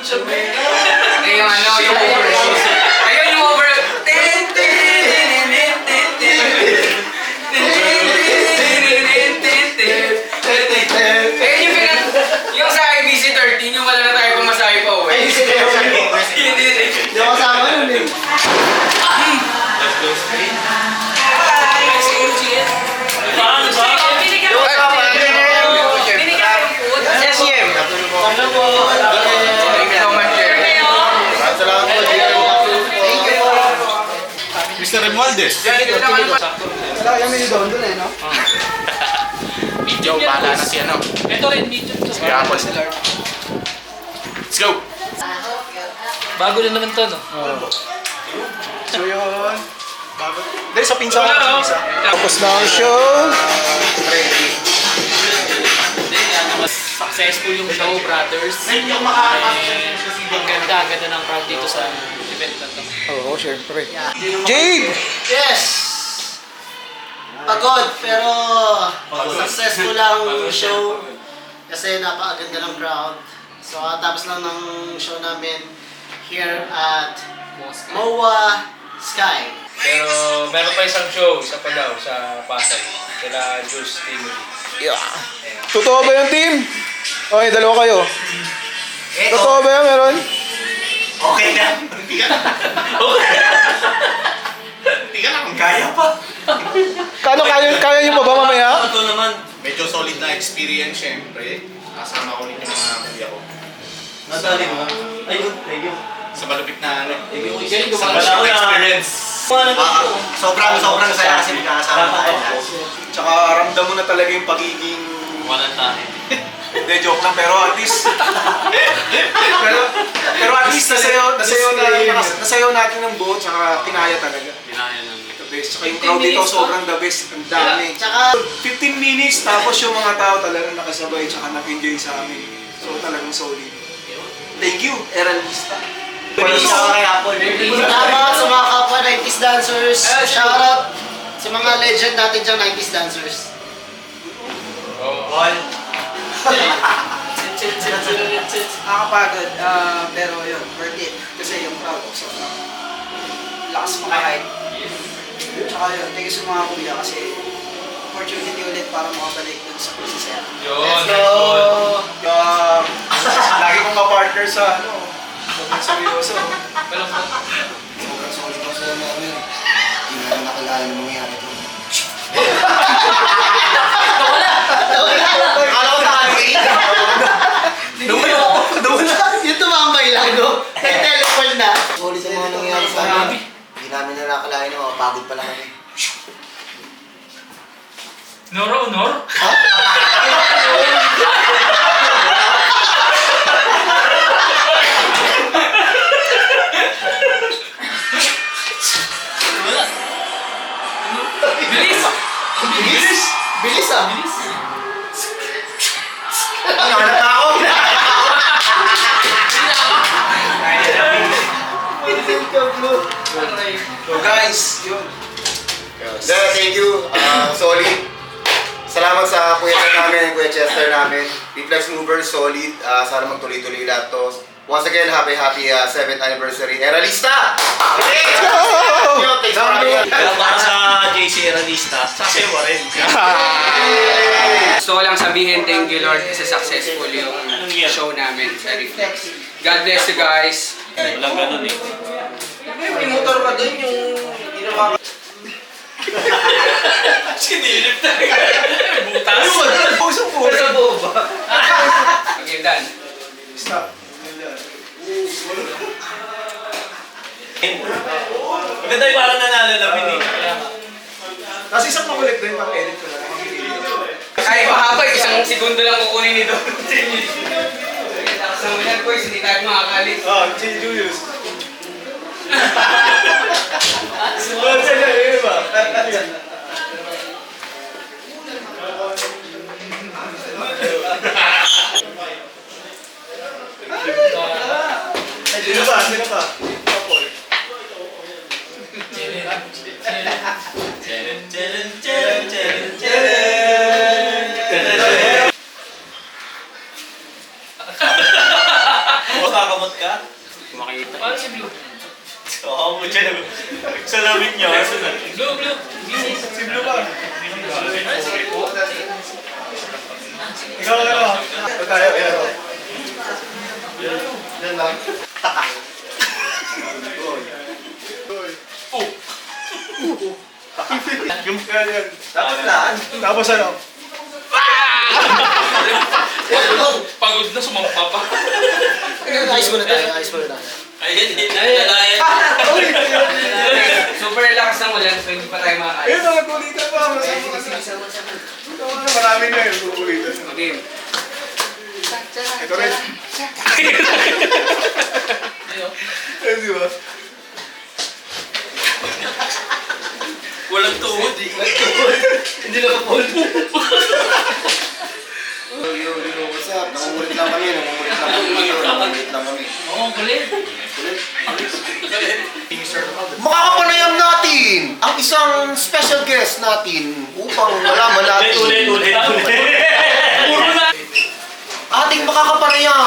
yung ano, yung overload. Ayun yung overload. Yung sa IBC 13, yung wala na tayo pumasahe pa uwi. Hindi ako kasama nun eh. Mr. Remualdez. Wala kami doon eh, no? Medyo bahala na si ano. Ito rin, medyo. Si Apple. Let's go! Bago na naman to, no? So yun. Dahil sa pinsa ko sa isa. Tapos na ang show. Successful yung show, brothers. And ang ganda ng crowd dito sa event na to. Oo, syempre. Jade! Yes! Pagod, pero successful lang show kasi napakaganda ng crowd. So, tapos lang ng show namin here at MOA Sky. Pero meron pa isang show sa Palaw, sa Pasay. Sila Jules Timothy. Yeah. Totoo ba yung team? Okay, dalawa kayo. Totoo ba yan meron? Okay na. Hindi ka na. Okay. Hindi ka na kung kaya pa. Kaya nyo pa ba mamaya? Ito naman. Medyo solid na experience syempre. Kasama ko rin yung mga kuya ko. Nadali mo? Ayun, thank you. Sa malupit na ano. Sa malupit na experience. Sobrang saya kasi magkakasama tayo. Tsaka ramdam mo na talaga yung pagiging... Walang tayo. Hindi, joke lang, pero at least... pero at least nasayaw natin ng buo, tsaka kinaya talaga. Pinaya lang. The best. Tsaka yung crowd dito sobrang the best. Ang dami. Tsaka 15 minutes, tapos yung mga tao talagang nakasabay, tsaka nag-enjoy sa amin. So talagang solid. Thank you, Eralista. salamat sa mga kapwa 90s dancers. Shoutout sa mga legend natin dyan 90s dancers. Nakakapagod, pero yun, worth it. Kasi yung crowd, sobrang lakas maka-hype. Tsaka yun, thank you sa mga kuya kasi opportunity ulit para makabalik dun sa pagsasaya. Yun, Lagi kong ka-partner sa sobrang seryoso. Sobrang solid ang show namin. Hindi namin nakalala na mangyayari ito. Akala ko Nawala. Yung tumambay lang, no? Nag-teleport na. Solid ang mga nangyayari sa amin. Hindi namin na nakalain na mapagod pala kami. Honor? Bilis ah! So guys, yun. Thank you, solid. Salamat sa kuya namin, kuya Chester namin. Reflex Mover, solid. Sana magtuloy-tuloy lahat to. Once again, happy 7th anniversary. Eralista! Para sa JC Eranista, sasayawa rin. Gusto ko lang sabihin, thank you Lord kasi successful yung show namin sa Reflex. God bless you guys. Walang ganun eh. May motor pa dun yung ginawa ko. Sinilip talaga. Butas. Pusong po. Sa boba. Okay, done. Stop. Maganda yung parang nananalapin eh. Tapos isang makulit din, pang edit ko na lang. Kahit mahaba, isang segundo lang kukunin nito. Tapos naman boys, hindi tayo makakalit. Si Julius. Sunod sa niya, yun ba? Sino ba? Sino ba? Kumakamot ka? Makita. Paano si Blue? Oo, mo dyan. Salamin niya. Blue, Blue. Si Blue ba? Ikaw ano? Tayo, ayan. Yan lang. Yan. Dapat laan. Tapos ano? Pagod na, sumampa pa. Ayos muna tayo, ayos muna tayo. Ayun, Super relax ng ulan, so hindi pa tayo makakain. Ayun, nakakulitan pa. Marami na yung kukulitan. Okay. Ito rin. Ayun, di ba? walang tuhod eh. Hindi na kapol. Yo, what's up? Nangungulit lang kami. Nangungulit lang kami. Oo, kulit. Makakapanayam natin ang isang special guest natin upang malaman natin Ulit. ating makakapanayam